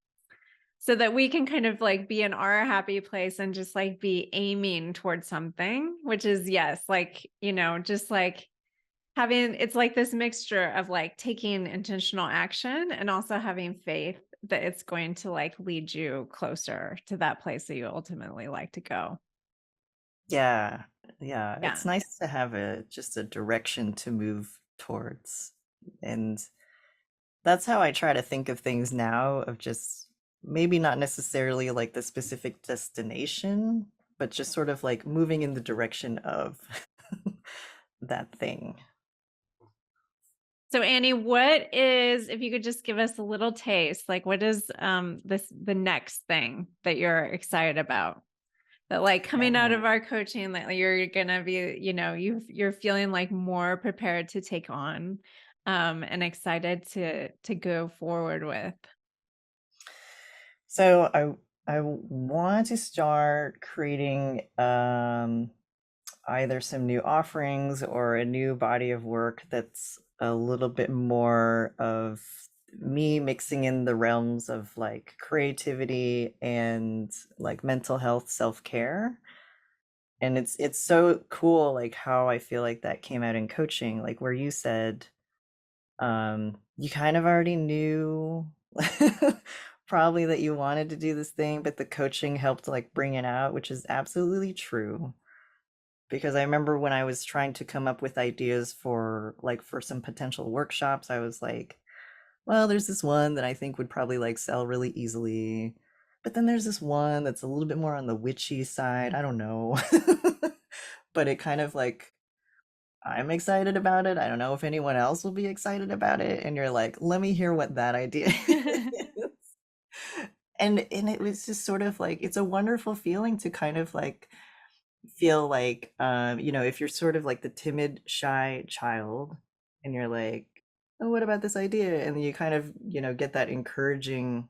of like be in our happy place and just like be aiming towards something, which is, yes, like, you know, just like having, it's like this mixture of like taking intentional action and also having faith that it's going to like lead you closer to that place that you ultimately like to go. Yeah. Yeah. It's Yeah. nice to have just a direction to move towards. And that's how I try to think of things now, of just maybe not necessarily like the specific destination, but just sort of like moving in the direction of that thing. So Annie, what is, if you could just give us a little taste, like what is the next thing that you're excited about? That like coming out Yeah. of our coaching that you're gonna be, you know, you're feeling like more prepared to take on. and excited to go forward with? So I want to start creating either some new offerings or a new body of work that's a little bit more of me mixing in the realms of like creativity and like mental health self-care. And it's so cool like how I feel like that came out in coaching, like where you said you kind of already knew probably that you wanted to do this thing, but the coaching helped like bring it out, which is absolutely true. Because I remember when I was trying to come up with ideas for like for some potential workshops, I was like, well, there's this one that I think would probably like sell really easily. But then there's this one that's a little bit more on the witchy side. I don't know. But it kind of like I'm excited about it. I don't know if anyone else will be excited about it. And you're like, let me hear what that idea is. And it was just sort of like it's a wonderful feeling to kind of like feel like you know, if you're sort of like the timid, shy child and you're like, oh, what about this idea? And then you kind of, you know, get that encouraging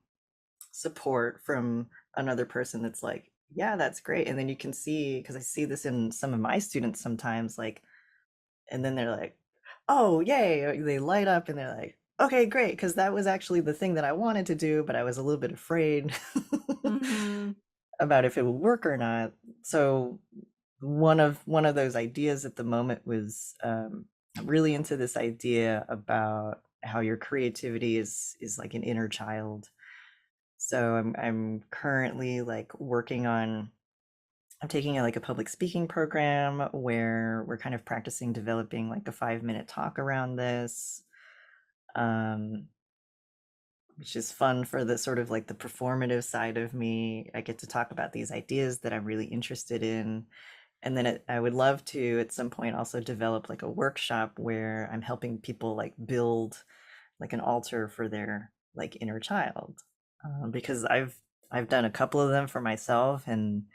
support from another person that's like, yeah, that's great. And then you can see, because I see this in some of my students sometimes, like, and then they're like, oh, yay, they light up and they're like, okay, great, because that was actually the thing that I wanted to do, but I was a little bit afraid Mhm. about if it would work or not. So one of those ideas at the moment was I'm really into this idea about how your creativity is like an inner child. So I'm currently like working on I'm taking like a public speaking program where we're kind of practicing developing like a 5-minute talk around this, um, which is fun for the sort of like the performative side of me. I get to talk about these ideas that I'm really interested in. And then I would love to at some point also develop like a workshop where I'm helping people like build like an altar for their like inner child. Because I've done a couple of them for myself and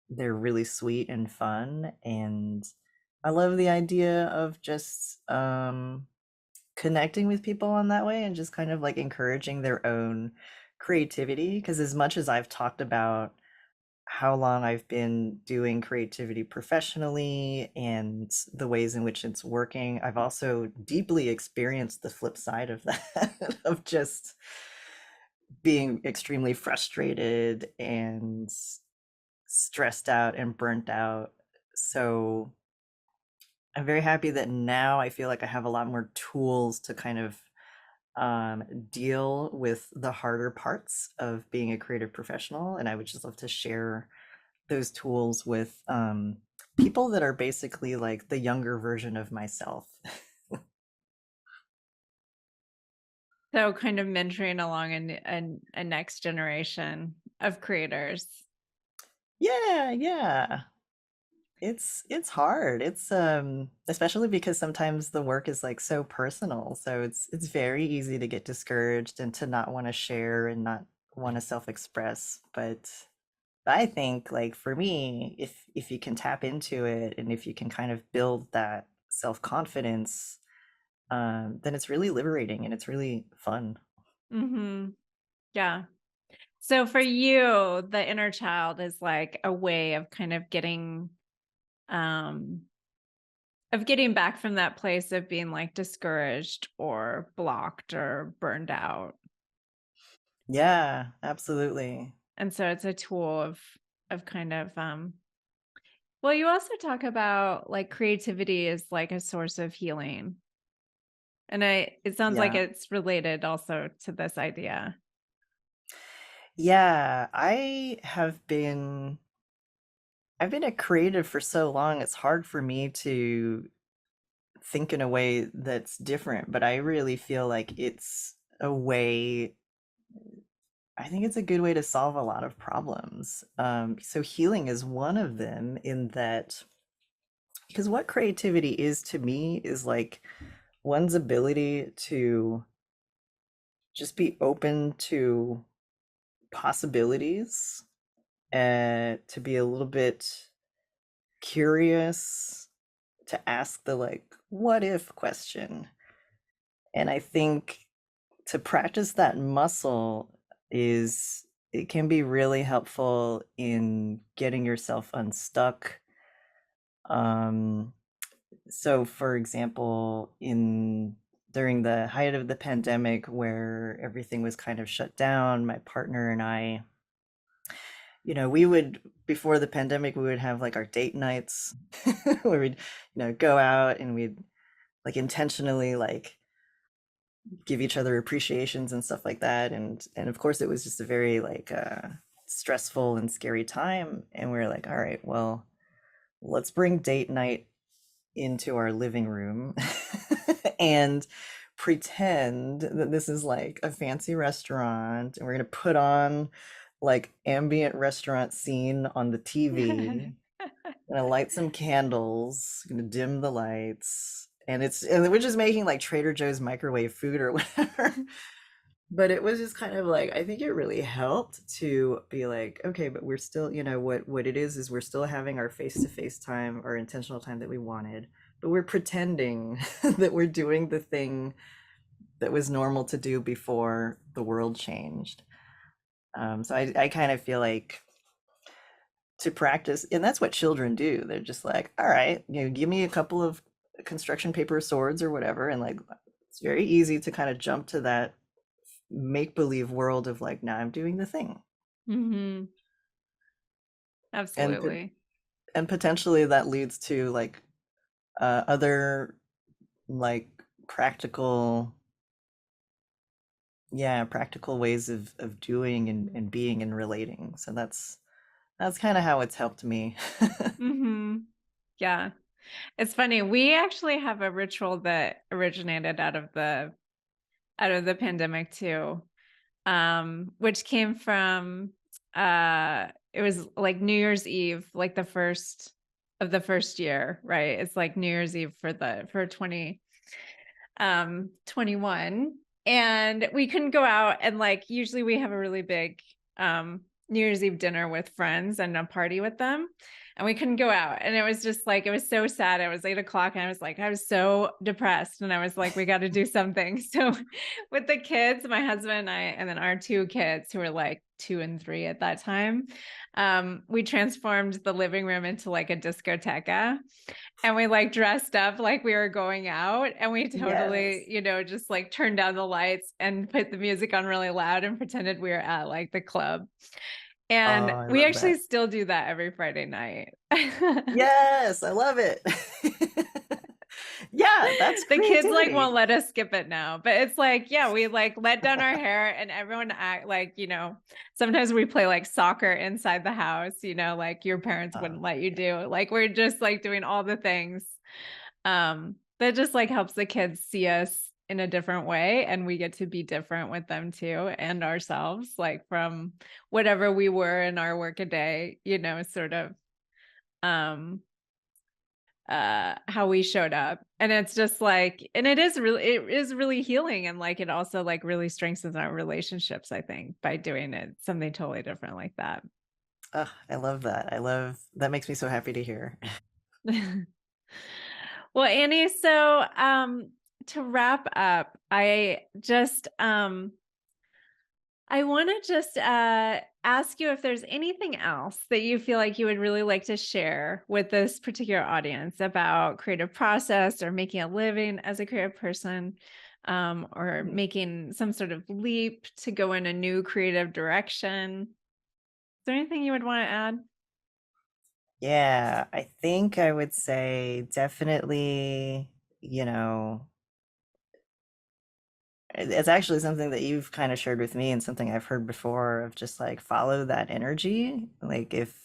they're really sweet and fun, and I love the idea of just connecting with people on that way and just kind of like encouraging their own creativity. Because as much as I've talked about how long I've been doing creativity professionally and the ways in which it's working, I've also deeply experienced the flip side of that of just being extremely frustrated and stressed out and burnt out. So I'm very happy that now I feel like I have a lot more tools to kind of deal with the harder parts of being a creative professional. And I would just love to share those tools with people that are basically like the younger version of myself. So kind of mentoring along a next generation of creators. Yeah, yeah. It's hard. It's especially because sometimes the work is like so personal. So it's very easy to get discouraged and to not want to share and not want to self-express. But I think like for me, if you can tap into it and if you can kind of build that self-confidence, then it's really liberating and it's really fun. Mhm. Yeah. So for you, the inner child is like a way of kind um of getting back from that place of being like discouraged or blocked or burned out. Yeah, absolutely. And so it's a tool of kind of well, you also talk about like creativity is like a source of healing. And it sounds like Yeah. it's related also to this idea. Yeah, I've been a creative for so long, it's hard for me to think in a way that's different, but I really feel like it's a way I think it's a good way to solve a lot of problems. So healing is one of them in that because what creativity is to me is like one's ability to just be open to possibilities and to be a little bit curious, to ask the like what if question And I think to practice that muscle is it can be really helpful in getting yourself unstuck. Um, so for example, in during the height of the pandemic where everything was kind of shut down, my partner and I, we would before the pandemic, we would have like our date nights where we'd, go out and we'd like intentionally like give each other appreciations and stuff like that. And of course it was just a very like stressful and scary time. And we are like, all right, well, let's bring date night into our living room and pretend that this is like a fancy restaurant and we're going to put on like ambient restaurant scene on the TV. Gonna light some candles, gonna dim the lights, and we're just making like Trader Joe's microwave food or whatever. But it was just kind of like I think it really helped to be like, okay, but we're still, what it is we're still having our face-to-face time, our intentional time that we wanted, but we're pretending that we're doing the thing that was normal to do before the world changed. So I kind of feel like to practice, and that's what children do. They're just like, all right, give me a couple of construction paper swords or whatever, and like it's very easy to kind of jump to that make believe world of like, now I'm doing the thing. Hmm. and Absolutely. and potentially that leads to like other like practical, yeah, practical ways of doing and being and relating. So that's kind of how it's helped me. Hmm. Yeah. It's funny. We actually have a ritual that originated out of the pandemic too. Which came from it was like New Year's Eve, like the first of the first year, right? It's like New Year's Eve for 21, and we couldn't go out, and like usually we have a really big New Year's Eve dinner with friends and a party with them, and we couldn't go out, and it was just like it was so sad. It was 8 o'clock and I was so depressed, and I was like, we got to do something. So with the kids, my husband and I, and then our two kids who were like 2 and 3 at that time, we transformed the living room into like a discoteca, and we like dressed up like we were going out, and we totally, Yes. just like turned down the lights and put the music on really loud and pretended we were at like the club. Oh, And I we love actually that. still do that every Friday night. Yes, I love it. Yeah, that's The kids like won't creativity. let us skip it now, but it's like, yeah, we like let down our hair and everyone act like, sometimes we play like soccer inside the house, like your parents Uh, wouldn't let you do. Like we're just like doing all the things. That just like helps the kids see us in a different way, and we get to be different with them too, and ourselves, like from whatever we were in our work a day, sort of um how we showed up. And it's just like, and it is really healing, and like it also like really strengthens our relationships, I think, by doing it something totally different like that. I love that. I love that. Makes me so happy to hear. Well, Annie, so to wrap up, I want to just ask you if there's anything else that you feel like you would really like to share with this particular audience about creative process or making a living as a creative person, or Hmm. making some sort of leap to go in a new creative direction. Is there anything you would want to add? Yeah, I think I would say definitely, it's actually something that you've kind of shared with me and something I've heard before of just like follow that energy. Like if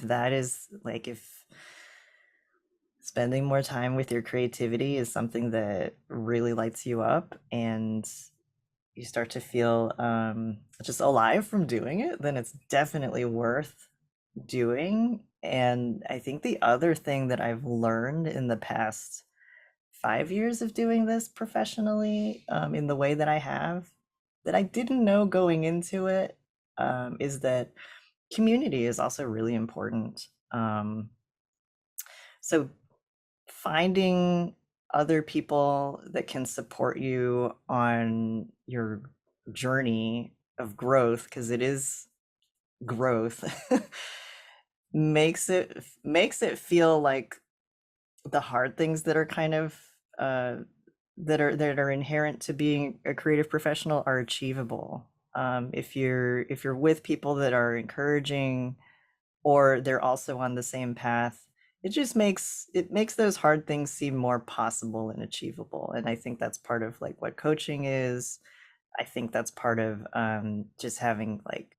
that is like if spending more time with your creativity is something that really lights you up and you start to feel just alive from doing it, then it's definitely worth doing. And I think the other thing that I've learned in the past 5 years of doing this professionally, in the way that I have, that I didn't know going into it, is that community is also really important. So finding other people that can support you on your journey of growth, because it is growth, makes it feel like the hard things that are kind of uh, that are inherent to being a creative professional are achievable. If you're with people that are encouraging, or they're also on the same path, it makes those hard things seem more possible and achievable. And I think that's part of like what coaching is. I think that's part of just having like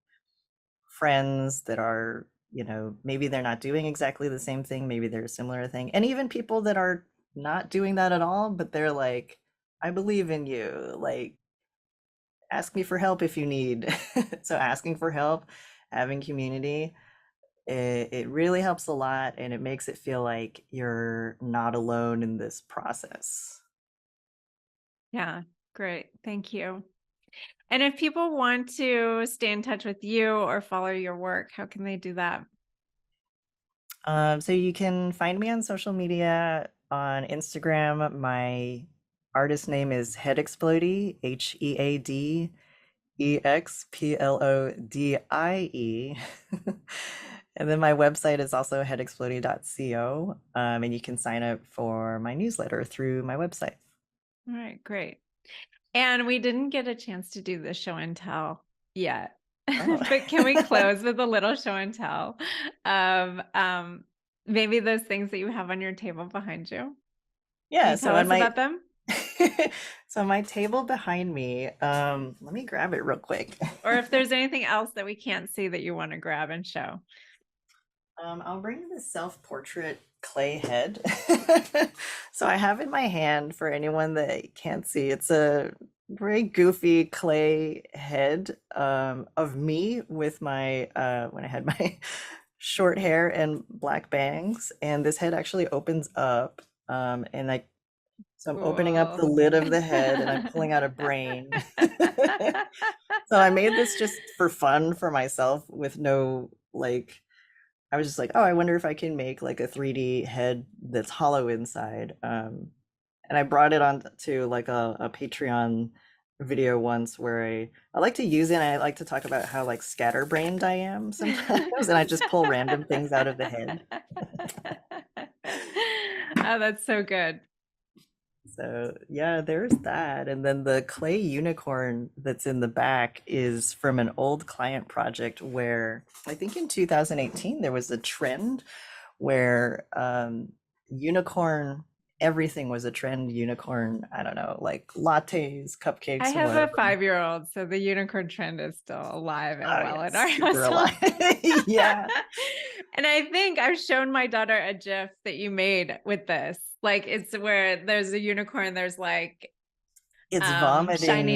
friends that are, maybe they're not doing exactly the same thing, maybe they're a similar thing, and even people that are not doing that at all, but they're like, I believe in you, like, ask me for help if you need. So asking for help, having community, it really helps a lot, and it makes it feel like you're not alone in this process. Yeah, great. Thank you. And if people want to stay in touch with you or follow your work, how can they do that? So you can find me on social media. On Instagram, my artist name is Headexplodie, Headexplodie. And then my website is also headexplodie.co. And you can sign up for my newsletter through my website. All right, great. And we didn't get a chance to do the show and tell yet, Oh. but can we close with a little show and tell of maybe those things that you have on your table behind you? Can Yeah, you tell us about them? so my table behind me, let me grab it real quick. Or if there's anything else that we can't see that you want to grab and show. I'll bring the self-portrait clay head. So I have in my hand, for anyone that can't see, it's a very goofy clay head of me with my when I had my short hair and black bangs, and this head actually opens up, and so I'm opening up Cool. the lid of the head and I'm pulling out a brain. So I made this just for fun for myself with no like, I was just like, oh, I wonder if I can make like a 3D head that's hollow inside. And I brought it on to like a Patreon video once where I like to use it, and I like to talk about how like scatterbrained I am sometimes, and I just pull random things out of the head. Oh, that's so good. So yeah, there's that. And then the clay unicorn that's in the back is from an old client project where I think in 2018 there was a trend where unicorn, everything was a trend unicorn. I don't know, like lattes, I cupcakes, have whatever. a 5-year-old, so the unicorn trend is still alive and Oh well yeah, in our super household. alive. Yeah. And I think I've shown my daughter a GIF that you made with this. Like it's where there's a unicorn, there's like It's shiny,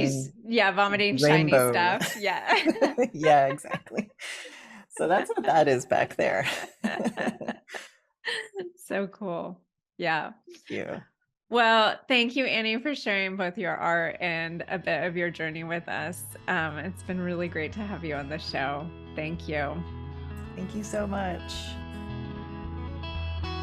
vomiting yeah, vomiting shiny rainbow. stuff. Yeah. Yeah, exactly. So that's what that is back there. So cool. Yeah. Thank you. Well, thank you, Annie, for sharing both your art and a bit of your journey with us. It's been really great to have you on the show. Thank you. Thank you so much.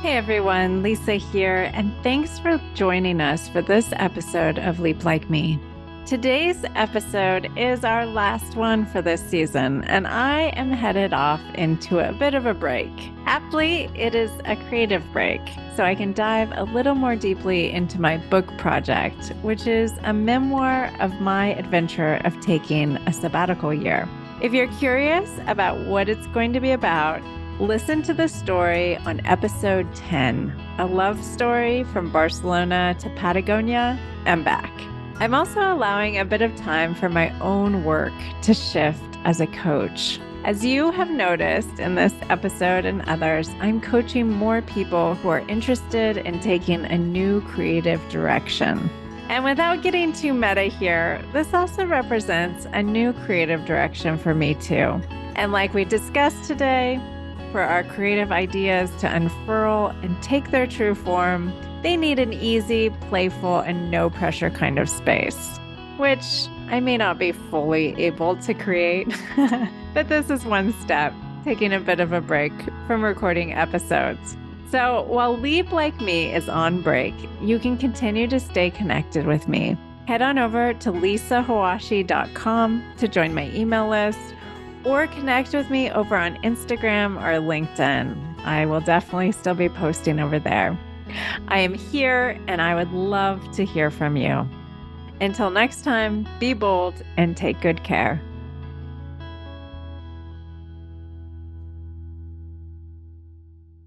Hey everyone, Lisa here, and thanks for joining us for this episode of Leap Like Me. Today's episode is our last one for this season, and I am headed off into a bit of a break. Aptly, it is a creative break, so I can dive a little more deeply into my book project, which is a memoir of my adventure of taking a sabbatical year. If you're curious about what it's going to be about, listen to the story on episode 10, a love story from Barcelona to Patagonia and back. I'm also allowing a bit of time for my own work to shift as a coach. As you have noticed in this episode and others, I'm coaching more people who are interested in taking a new creative direction. And without getting too meta here, this also represents a new creative direction for me too. And like we discussed today, for our creative ideas to unfurl and take their true form, they need an easy, playful, and no pressure kind of space, which I may not be fully able to create, but this is one step, taking a bit of a break from recording episodes. So while Leap Like Me is on break, you can continue to stay connected with me. Head on over to lisahawashi.com to join my email list or connect with me over on Instagram or LinkedIn. I will definitely still be posting over there. I am here and I would love to hear from you. Until next time, be bold and take good care.